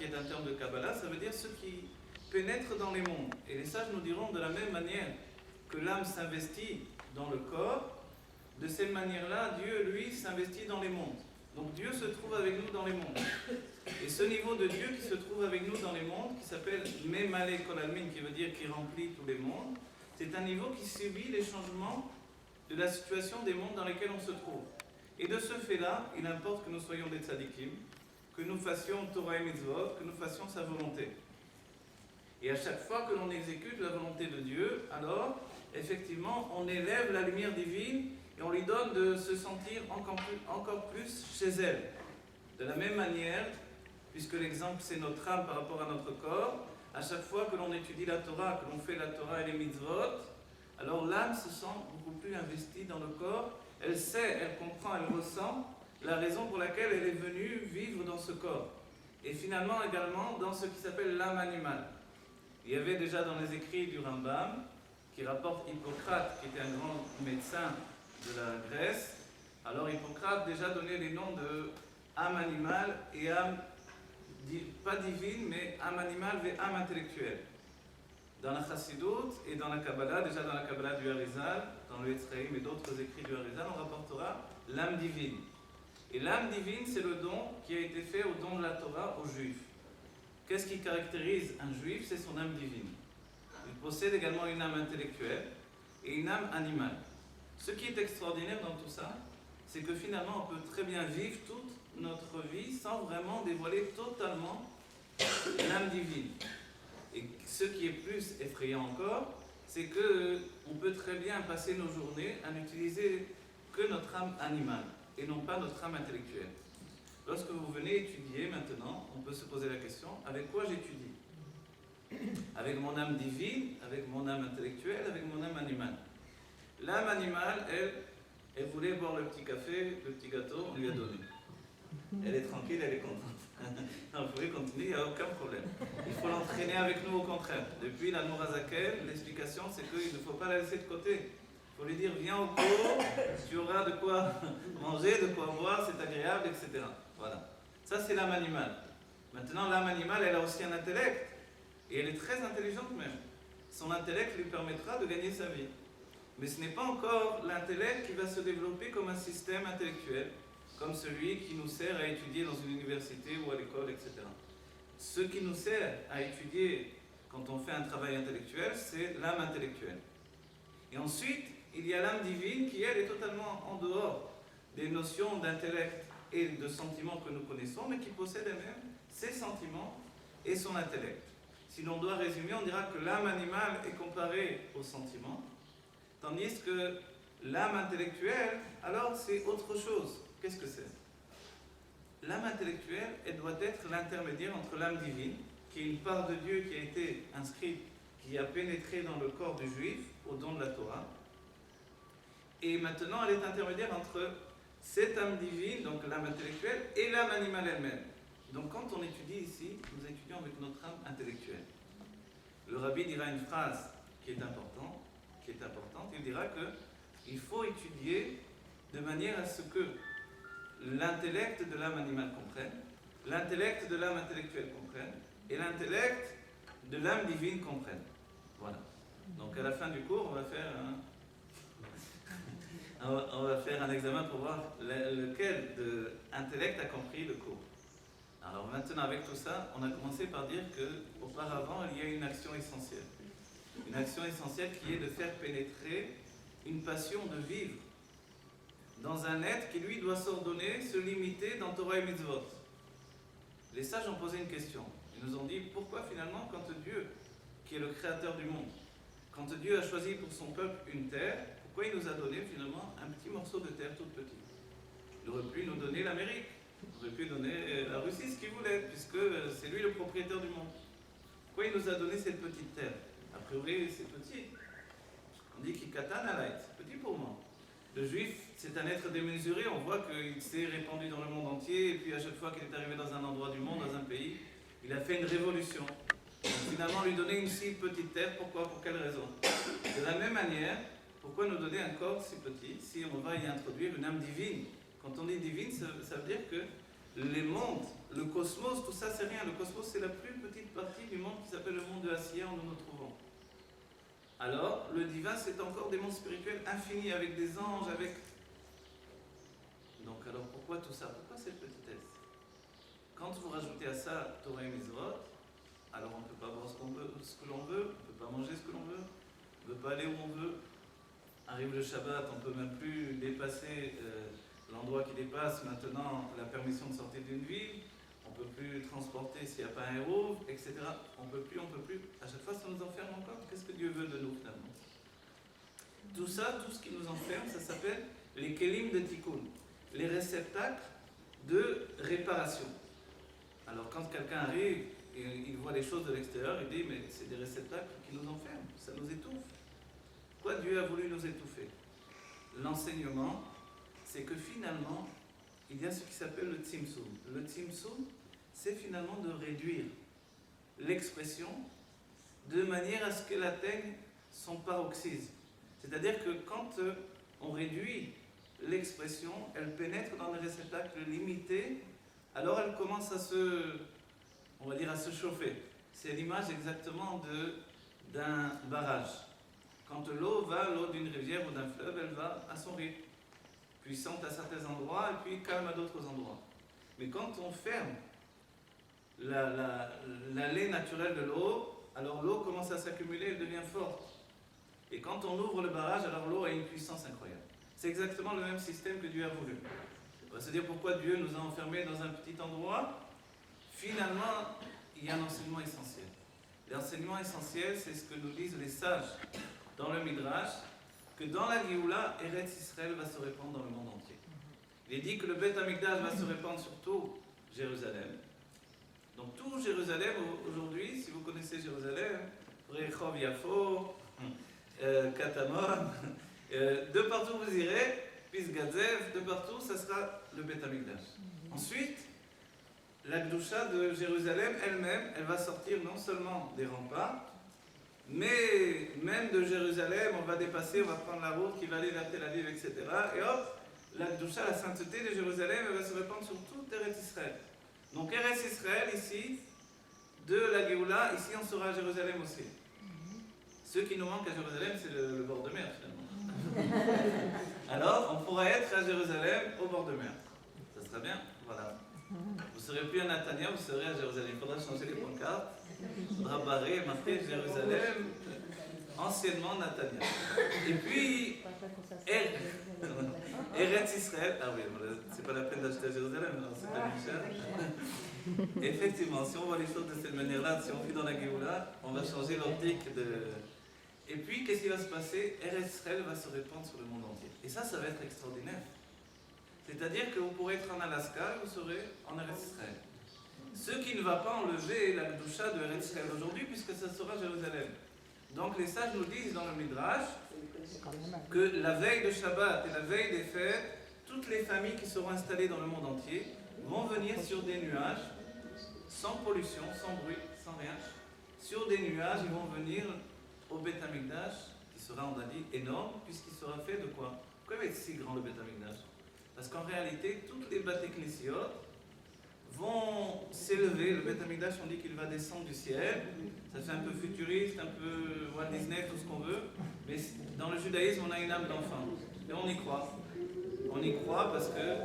est un terme de Kabbalah, ça veut dire ceux qui pénètrent dans les mondes. Et les sages nous diront de la même manière que l'âme s'investit dans le corps, de cette manière-là, Dieu, lui, s'investit dans les mondes. Donc Dieu se trouve avec nous dans les mondes. Et ce niveau de Dieu qui se trouve avec nous dans les mondes, qui s'appelle Memale Kol Almin, qui veut dire qui remplit tous les mondes, c'est un niveau qui subit les changements de la situation des mondes dans lesquels on se trouve. Et de ce fait-là, il importe que nous soyons des tzadikim, que nous fassions Torah et Mitzvot, que nous fassions sa volonté. Et à chaque fois que l'on exécute la volonté de Dieu, alors, effectivement, on élève la lumière divine et on lui donne de se sentir encore plus chez elle. De la même manière, puisque l'exemple c'est notre âme par rapport à notre corps, à chaque fois que l'on étudie la Torah, que l'on fait la Torah et les mitzvot, alors l'âme se sent beaucoup plus investie dans le corps, elle sait, elle comprend, elle ressent la raison pour laquelle elle est venue vivre dans ce corps. Et finalement également dans ce qui s'appelle l'âme animale. Il y avait déjà dans les écrits du Rambam, qui rapporte Hippocrate, qui était un grand médecin de la Grèce. Alors Hippocrate déjà donnait les noms de âme animale et âme, pas divine, mais âme animale et âme intellectuelle. Dans la Chassidut et dans la Kabbalah, déjà dans la Kabbalah du Harizal, dans le Etzraïm et d'autres écrits du Harizal, on rapportera l'âme divine. Et l'âme divine, c'est le don qui a été fait au don de la Torah aux Juifs. Qu'est-ce qui caractérise un Juif? C'est son âme divine. Il possède également une âme intellectuelle et une âme animale. Ce qui est extraordinaire dans tout ça, c'est que finalement on peut très bien vivre toute notre vie sans vraiment dévoiler totalement l'âme divine. Et ce qui est plus effrayant encore, c'est qu'on peut très bien passer nos journées à n'utiliser que notre âme animale et non pas notre âme intellectuelle. Lorsque vous venez étudier maintenant, on peut se poser la question, avec quoi j'étudie? Avec mon âme divine, avec mon âme intellectuelle, avec mon âme animale. L'âme animale, elle voulait boire le petit café, le petit gâteau, on lui a donné. Elle est tranquille, elle est contente. Non, vous pouvez continuer, il n'y a aucun problème. Il faut l'entraîner avec nous au contraire. Depuis l'Admor HaZaken, l'explication c'est qu'il ne faut pas la laisser de côté. Il faut lui dire, viens au cours, tu auras de quoi manger, de quoi boire, c'est agréable, etc. Voilà. Ça c'est l'âme animale. Maintenant, l'âme animale, elle a aussi un intellect. Et elle est très intelligente même. Son intellect lui permettra de gagner sa vie. Mais ce n'est pas encore l'intellect qui va se développer comme un système intellectuel, comme celui qui nous sert à étudier dans une université ou à l'école, etc. Ce qui nous sert à étudier quand on fait un travail intellectuel, c'est l'âme intellectuelle. Et ensuite, il y a l'âme divine qui, elle, est totalement en dehors des notions d'intellect et de sentiments que nous connaissons, mais qui possède elle-même ses sentiments et son intellect. Si l'on doit résumer, on dira que l'âme animale est comparée au sentiment, tandis que l'âme intellectuelle, alors c'est autre chose. Qu'est-ce que c'est? L'âme intellectuelle, elle doit être l'intermédiaire entre l'âme divine, qui est une part de Dieu qui a été inscrite, qui a pénétré dans le corps du juif au don de la Torah. Et maintenant, elle est intermédiaire entre cette âme divine, donc l'âme intellectuelle, et l'âme animale elle-même. Donc quand on étudie ici, nous étudions avec notre âme intellectuelle. Le rabbi dira une phrase qui est importante, il dira qu'il faut étudier de manière à ce que l'intellect de l'âme animale comprenne, l'intellect de l'âme intellectuelle comprenne, et l'intellect de l'âme divine comprenne. Voilà. Donc à la fin du cours, on va faire un examen pour voir lequel de intellect a compris le cours. Alors maintenant, avec tout ça, on a commencé par dire qu'auparavant, il y a une action essentielle. Une action essentielle qui est de faire pénétrer une passion de vivre dans un être qui, lui, doit s'ordonner, se limiter dans Torah et Mitzvot. Les sages ont posé une question. Ils nous ont dit, pourquoi finalement, quand Dieu, qui est le créateur du monde, quand Dieu a choisi pour son peuple une terre, pourquoi il nous a donné finalement un petit morceau de terre toute petite? Il aurait pu nous donner l'Amérique. Il aurait pu donner la Russie, ce qu'il voulait, puisque c'est lui le propriétaire du monde. Pourquoi il nous a donné cette petite terre? A priori, c'est petit. On dit qu'il katan alayt, c'est petit pour moi. Le juif, c'est un être démesuré, on voit qu'il s'est répandu dans le monde entier, et puis à chaque fois qu'il est arrivé dans un endroit du monde, dans un pays, il a fait une révolution. Donc, finalement, lui donner une si petite terre, pourquoi? Pour quelle raison? De la même manière, pourquoi nous donner un corps si petit, si on va y introduire une âme divine? Quand on dit divine, ça veut dire que les mondes, le cosmos, tout ça c'est rien. Le cosmos c'est la plus petite partie du monde qui s'appelle le monde de Asiya où nous nous trouvons. Alors, le divin c'est encore des mondes spirituels infinis avec des anges, avec... Donc alors pourquoi tout ça? Pourquoi cette petitesse? Quand vous rajoutez à ça Torah et Mitzvot, alors on ne peut pas voir ce que l'on veut, on ne peut pas manger ce que l'on veut, on ne peut pas aller où on veut. Arrive le Shabbat, on ne peut même plus dépasser l'endroit qui dépasse maintenant la permission de sortir d'une ville, on ne peut plus transporter s'il n'y a pas un héros, etc. On ne peut plus. À chaque fois, ça nous enferme encore. Qu'est-ce que Dieu veut de nous finalement? Tout ça, tout ce qui nous enferme, ça s'appelle les kelim de tikkun, les réceptacles de réparation. Alors quand quelqu'un arrive et il voit les choses de l'extérieur, il dit mais c'est des réceptacles qui nous enferment, ça nous étouffe. Pourquoi Dieu a voulu nous étouffer? L'enseignement, c'est que finalement, il y a ce qui s'appelle le tzimtzum. Le tzimtzum, c'est finalement de réduire l'expression de manière à ce qu'elle atteigne son paroxysme. C'est-à-dire que quand on réduit l'expression, elle pénètre dans des réceptacles limités, alors elle commence à se chauffer. C'est l'image exactement d'un barrage. Quand l'eau d'une rivière ou d'un fleuve, elle va à son rythme, puissante à certains endroits et puis calme à d'autres endroits. Mais quand on ferme l'allée naturelle de l'eau, alors l'eau commence à s'accumuler, elle devient forte. Et quand on ouvre le barrage, alors l'eau a une puissance incroyable. C'est exactement le même système que Dieu a voulu. On va se dire pourquoi Dieu nous a enfermés dans un petit endroit. Finalement, il y a un enseignement essentiel. L'enseignement essentiel, c'est ce que nous disent les sages dans le Midrash, que dans la Géoula, Eretz Israël va se répandre dans le monde entier. Il est dit que le Beth Amikdash va se répandre sur tout Jérusalem. Donc tout Jérusalem, aujourd'hui, si vous connaissez Jérusalem, Rehov Yafo, Katamon, de partout vous irez, Pisgazev, de partout, ça sera le Beth Amikdash. Ensuite, la Gdusha de Jérusalem elle-même, elle va sortir non seulement des remparts, mais même de Jérusalem, on va dépasser, on va prendre la route qui va aller vers Tel Aviv, etc. Et hop, la Gdusha, la sainteté de Jérusalem, elle va se répandre sur toute Eretz Israël. Donc Eretz Israël, ici, de la Géoula, ici on sera à Jérusalem aussi. Ce qui nous manque à Jérusalem, c'est le bord de mer, finalement. Alors, on pourra être à Jérusalem au bord de mer. Ça serait bien? Voilà. Vous ne serez plus à Natania, vous serez à Jérusalem. Il faudra changer les pancartes. Il faudra barrer et marquer Jérusalem, anciennement Natania. Et puis, Eretz Israël. Ah oui, c'est pas la peine d'acheter à Jérusalem, non, c'est pas cher. Effectivement, si on voit les choses de cette manière-là, si on vit dans la Géoula, on va changer l'optique de. Et puis, qu'est-ce qui va se passer? Eretz Israël va se répandre sur le monde entier. Et ça va être extraordinaire. C'est-à-dire que vous pourrez être en Alaska et vous serez en Eretz Israël. Ce qui ne va pas enlever la Gdusha de Eretz Israël aujourd'hui, puisque ça sera Jérusalem. Donc les sages nous disent dans le Midrash que la veille de Shabbat et la veille des fêtes, toutes les familles qui seront installées dans le monde entier vont venir sur des nuages, sans pollution, sans bruit, sans rien. Sur des nuages, ils vont venir au Beth Amikdash, qui sera, on a dit, énorme, puisqu'il sera fait de quoi? Pourquoi il va être si grand le Beth Amikdash? Parce qu'en réalité, toutes les Bate Knesiyot vont s'élever. Le Beth Amikdash, on dit qu'il va descendre du ciel. Ça fait un peu futuriste, un peu Walt Disney, tout ce qu'on veut. Mais dans le judaïsme, on a une âme d'enfant. Et on y croit. On y croit parce que